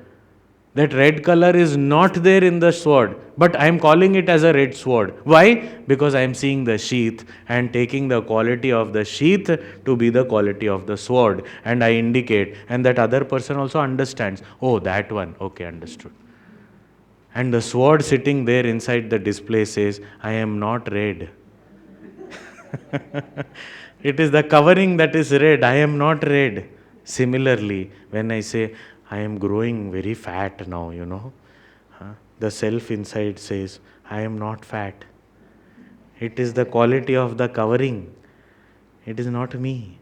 That red color is not there in the sword, but I am calling it as a red sword. Why? Because I am seeing the sheath and taking the quality of the sheath to be the quality of the sword. And I indicate, and that other person also understands. Oh, that one. Okay, understood. And the sword sitting there inside the display says, I am not red. It is the covering that is red. I am not red. Similarly, when I say, I am growing very fat now, the self inside says, I am not fat. It is the quality of the covering. It is not me.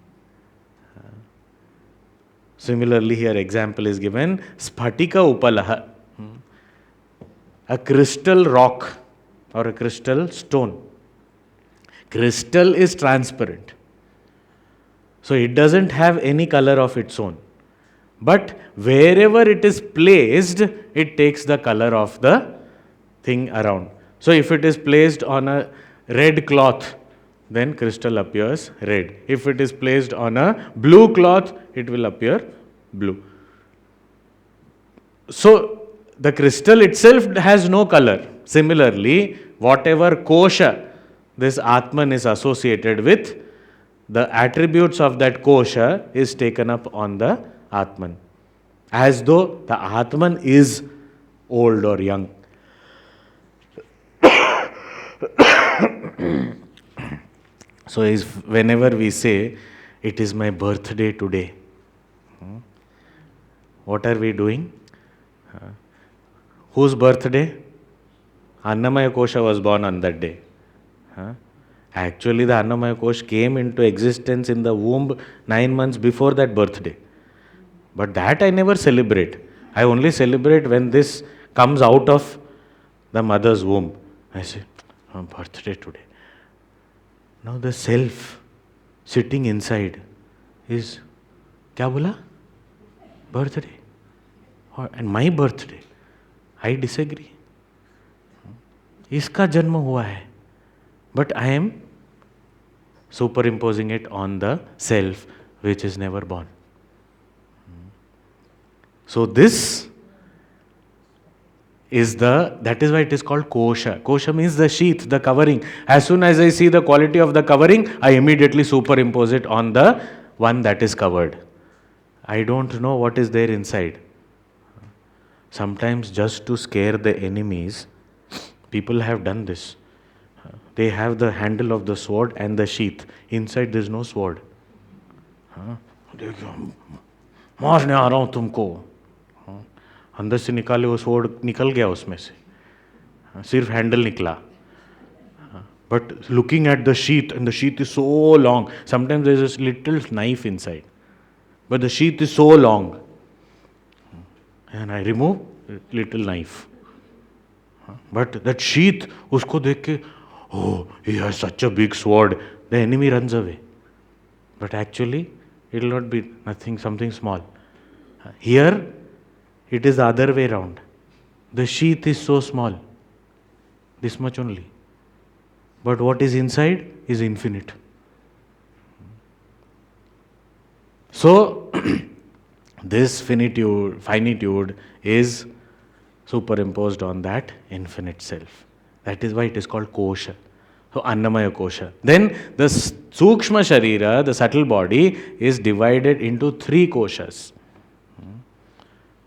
Similarly, here example is given, Sphatika Upalaha, a crystal rock or a crystal stone. Crystal is transparent. So it doesn't have any color of its own. But wherever it is placed, it takes the color of the thing around. So if it is placed on a red cloth, then crystal appears red. If it is placed on a blue cloth, it will appear blue. So the crystal itself has no color. Similarly, whatever kosha this Atman is associated with, the attributes of that kosha is taken up on the Atman, as though the Atman is old or young. So whenever we say, it is my birthday today, what are we doing? Whose birthday? Annamaya Kosha was born on that day. Actually, the Annamaya Kosha came into existence in the womb 9 months before that birthday. But that I never celebrate. I only celebrate when this comes out of the mother's womb. I say, oh, birthday today. Now the self sitting inside is, क्या बोला? Birthday. And my birthday. I disagree. इसका जन्म हुआ है. But I am superimposing it on the self which is never born. So this is that is why it is called kosha. Kosha means the sheath, the covering. As soon as I see the quality of the covering, I immediately superimpose it on the one that is covered. I don't know what is there inside. Sometimes just to scare the enemies, people have done this. They have the handle of the sword and the sheath. Inside there is no sword. मारने आ रहा हूँ तुमको. अंदर से निकाले वो sword निकल गया उसमें से. सिर्फ handle निकला. But looking at the sheath, and the sheath is so long. Sometimes there is a little knife inside. But the sheath is so long. And I remove little knife. But that sheath, उसको देख के, oh, he has such a big sword. The enemy runs away. But actually, it will not be nothing, something small. Here, it is the other way around. The sheath is so small. This much only. But what is inside is infinite. So, this finitude is superimposed on that infinite self. That is why it is called kosha. So, Annamaya kosha. Then the Sukshma Sharira, the subtle body, is divided into 3 koshas.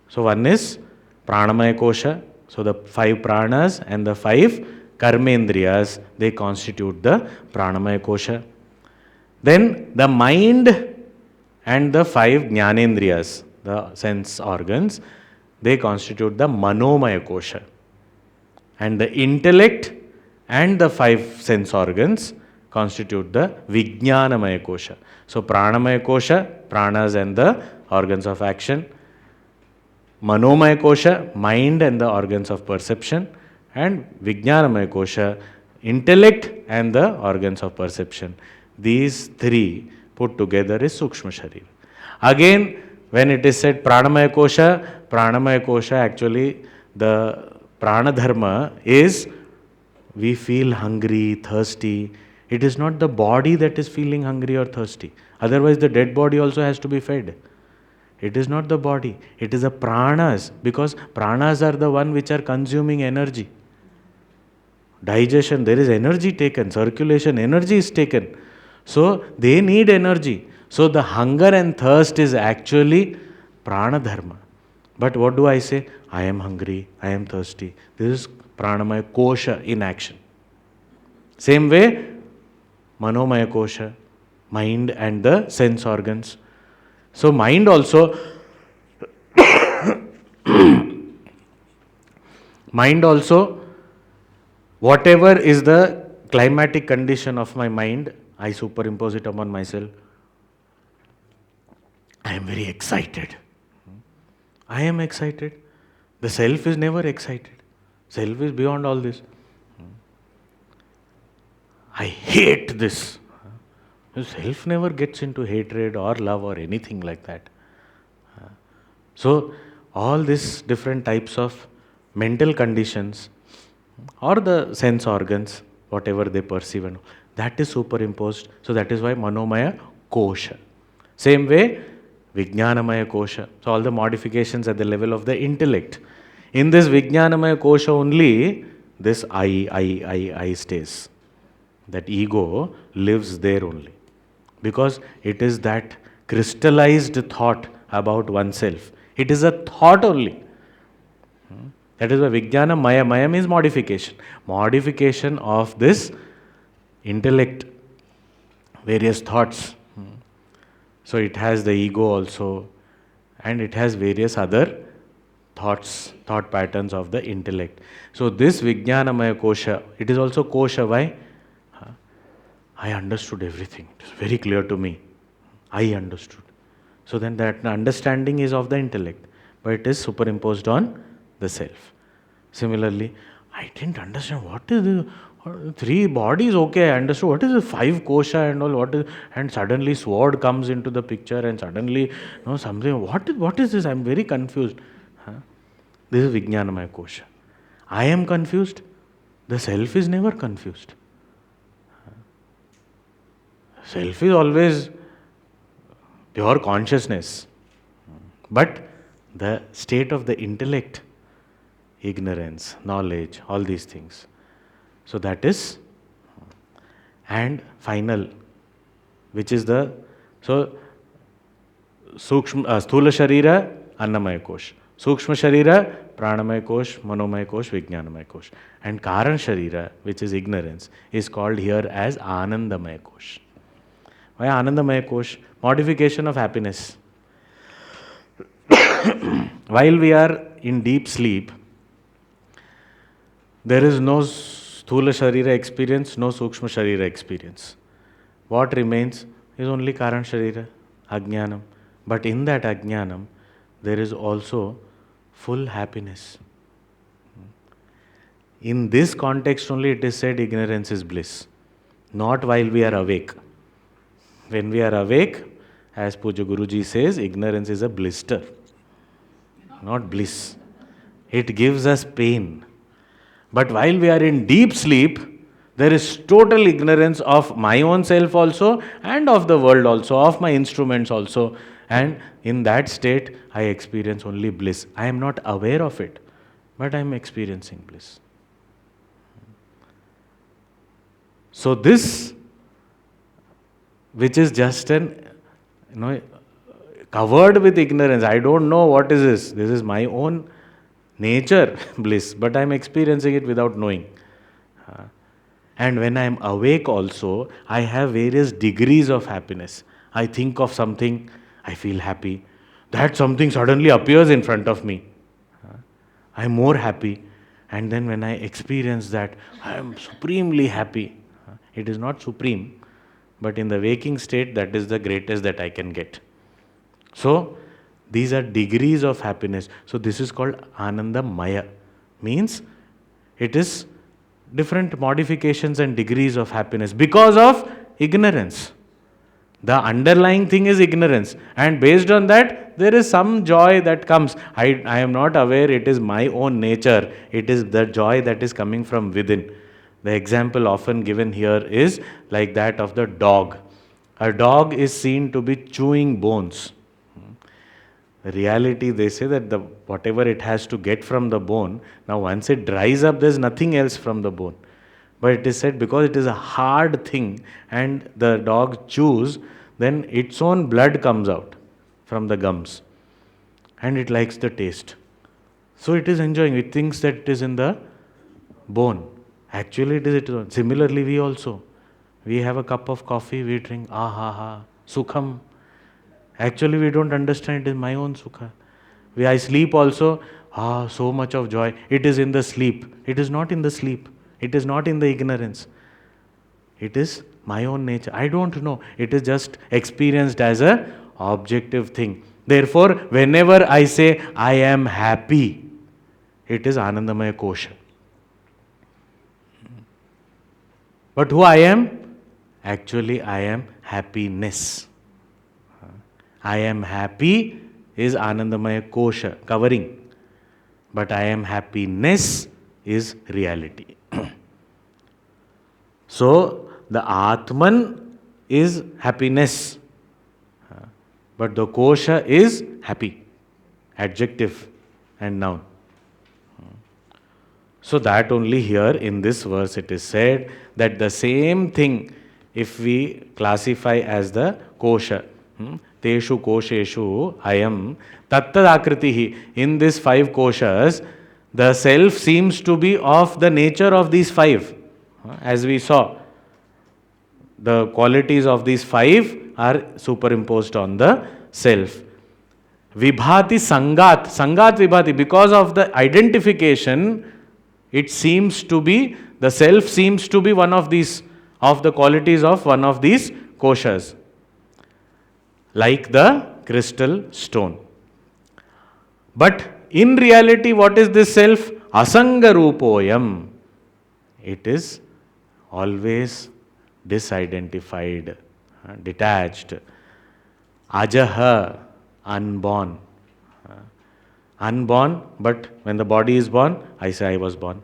So, one is Pranamaya kosha. So, the 5 pranas and the 5 karmendriyas, they constitute the Pranamaya kosha. Then the mind and the 5 jnanendriyas, the sense organs, they constitute the Manomaya kosha. And the intellect and the 5 sense organs constitute the Vijnanamaya kosha. So Pranamaya kosha, pranas and the organs of action. Manomaya kosha, mind and the organs of perception. And Vijnanamaya kosha, intellect and the organs of perception. These 3 put together is Sukshma Sharira. Again, when it is said Pranamaya kosha actually the Prana Dharma is we feel hungry, thirsty. It is not the body that is feeling hungry or thirsty. Otherwise, the dead body also has to be fed. It is not the body. It is the pranas, because pranas are the one which are consuming energy. Digestion, there is energy taken. Circulation, energy is taken. So, they need energy. So, the hunger and thirst is actually prana dharma. But what do I say? I am hungry, I am thirsty. This is pranamaya kosha in action. Same way, manomaya kosha, mind and the sense organs. So, mind also, whatever is the climatic condition of my mind, I superimpose it upon myself. I am very excited. I am excited. The self is never excited. Self is beyond all this. I hate this. The self never gets into hatred or love or anything like that. So, all these different types of mental conditions or the sense organs, whatever they perceive, and that is superimposed. So, that is why Manomaya kosha. Same way, Vijnanamaya kosha. So, all the modifications at the level of the intellect. In this Vijnanamaya kosha only, this I stays. That ego lives there only. Because it is that crystallized thought about oneself. It is a thought only. That is why Vijnana Maya. Maya means modification. Modification of this intellect, various thoughts. So it has the ego also, and it has various other thoughts, thought patterns of the intellect. So this Vijnanamaya kosha, it is also kosha. Why? I understood everything. It is very clear to me. I understood. So then that understanding is of the intellect, but it is superimposed on the self. Similarly, I didn't understand what is the three bodies. Okay, I understood what is the five kosha and all. What is, and suddenly sword comes into the picture, and suddenly something. What is this? I'm very confused. Huh? This is Vijnanamaya kosha. I am confused. The self is never confused. Self is always pure consciousness, but the state of the intellect, ignorance, knowledge, all these things. So that is, and final, which is the, so Sthula Sharira, Annamaya Kosh. Sukshma Sharira, Pranamaya Kosh, Manomaya Kosh, Vijnanamaya Kosh. And Karan Sharira, which is ignorance, is called here as Anandamaya Kosh. Why Anandamaya Kosh? Modification of happiness. While we are in deep sleep, there is no Sthula Sharira experience, no Sukshma Sharira experience. What remains is only Karan Sharira, Ajnanam. But in that Ajnanam, there is also full happiness. In this context only it is said ignorance is bliss. Not while we are awake. When we are awake, as Puja Guruji says, ignorance is a blister, not bliss. It gives us pain. But while we are in deep sleep, there is total ignorance of my own self also, and of the world also, of my instruments also. And in that state, I experience only bliss. I am not aware of it, but I am experiencing bliss. So this, which is just an, covered with ignorance. I don't know what is this. This is my own nature bliss, but I am experiencing it without knowing. And when I am awake also, I have various degrees of happiness. I think of something, I feel happy. That something suddenly appears in front of me. I am more happy. And then when I experience that, I am supremely happy. It is not supreme, but in the waking state, that is the greatest that I can get. So, these are degrees of happiness. So, this is called Ananda Maya. Means, it is different modifications and degrees of happiness because of ignorance. The underlying thing is ignorance. And based on that, there is some joy that comes. I am not aware it is my own nature. It is the joy that is coming from within. The example often given here is like that of the dog. A dog is seen to be chewing bones. The reality, they say that whatever it has to get from the bone, now once it dries up, there is nothing else from the bone. But it is said because it is a hard thing and the dog chews, then its own blood comes out from the gums. And it likes the taste. So it is enjoying. It thinks that it is in the bone. Actually, it is its own. Similarly, we also. We have a cup of coffee, we drink, sukham. Actually, we don't understand it is my own sukha. I sleep also, so much of joy. It is in the sleep. It is not in the sleep. It is not in the ignorance. It is my own nature. I don't know. It is just experienced as a objective thing. Therefore, whenever I say, I am happy, it is Anandamaya Kosha. But who I am? Actually, I am happiness. I am happy is Anandamaya Kosha, covering. But I am happiness is reality. So, the Atman is happiness. But the Kosha is happy. Adjective and noun. So that only here in this verse it is said that the same thing, if we classify as the kosha, teshu kosheshu ayam tattadakritihi, in these five koshas, the self seems to be of the nature of these five. As we saw, the qualities of these five are superimposed on the self. Vibhati sangat, sangat vibhati, because of the identification, it seems to be, the self seems to be one of these, of the qualities of one of these koshas. Like the crystal stone. But in reality, what is this self? Asanga rupoyam. It is always disidentified, detached. Ajaha, unborn. Unborn, but when the body is born, I say I was born.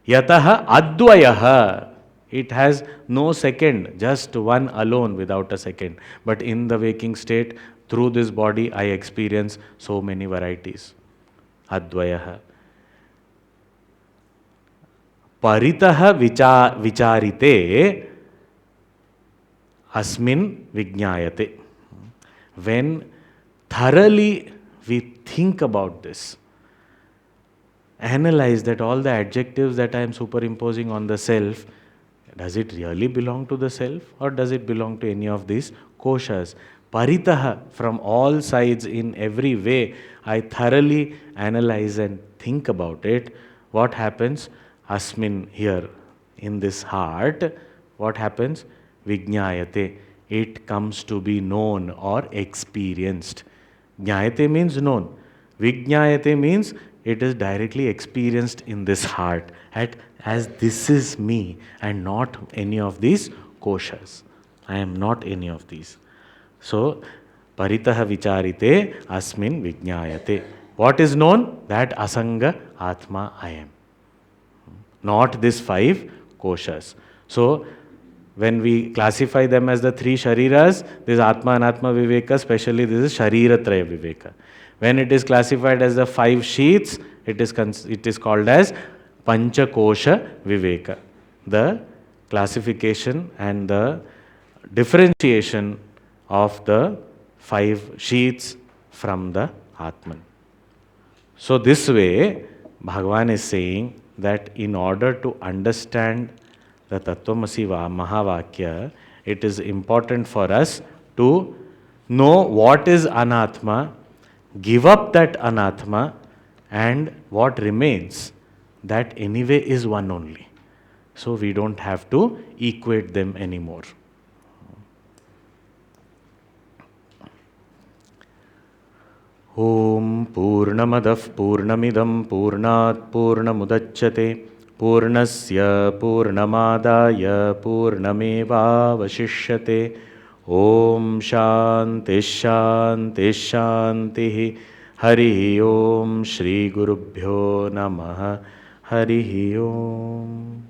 Yataha advayaha. It has no second, just one alone without a second. But in the waking state, through this body, I experience so many varieties. Advayaha. Paritaha vicharite asmin vijnayate. When thoroughly we think about this, analyze that all the adjectives that I am superimposing on the self, does it really belong to the self or does it belong to any of these koshas? Paritaha, from all sides, in every way, I thoroughly analyze and think about it. What happens? Asmin, here, in this heart, what happens? Vijnayate. It comes to be known or experienced. Jnayate means known. Vijnayate means it is directly experienced in this heart as this is me and not any of these koshas. I am not any of these. So, paritaha vicharite asmin vijnayate. What is known? That asanga atma I am. Not these 5 koshas. So, when we classify them as the 3 shariras, this atma anatma viveka, especially this is sharira traya viveka. When it is classified as the 5 sheaths, it is called as pancha kosha viveka. The classification and the differentiation of the 5 sheaths from the Atman. So this way, Bhagavan is saying that in order to understand the Tattvamasi Mahavakya, it is important for us to know what is Anatma, give up that Anatma, and what remains, that anyway is one only. So we don't have to equate them anymore. Om Purnamadav Purnamidam Purnat Purnamudachyate Purnasya Purnamadaya Purnameva Vashishyate. Om Shanti Shanti Shanti. Hari Om Shri Gurubhyo Namaha. Hari Om.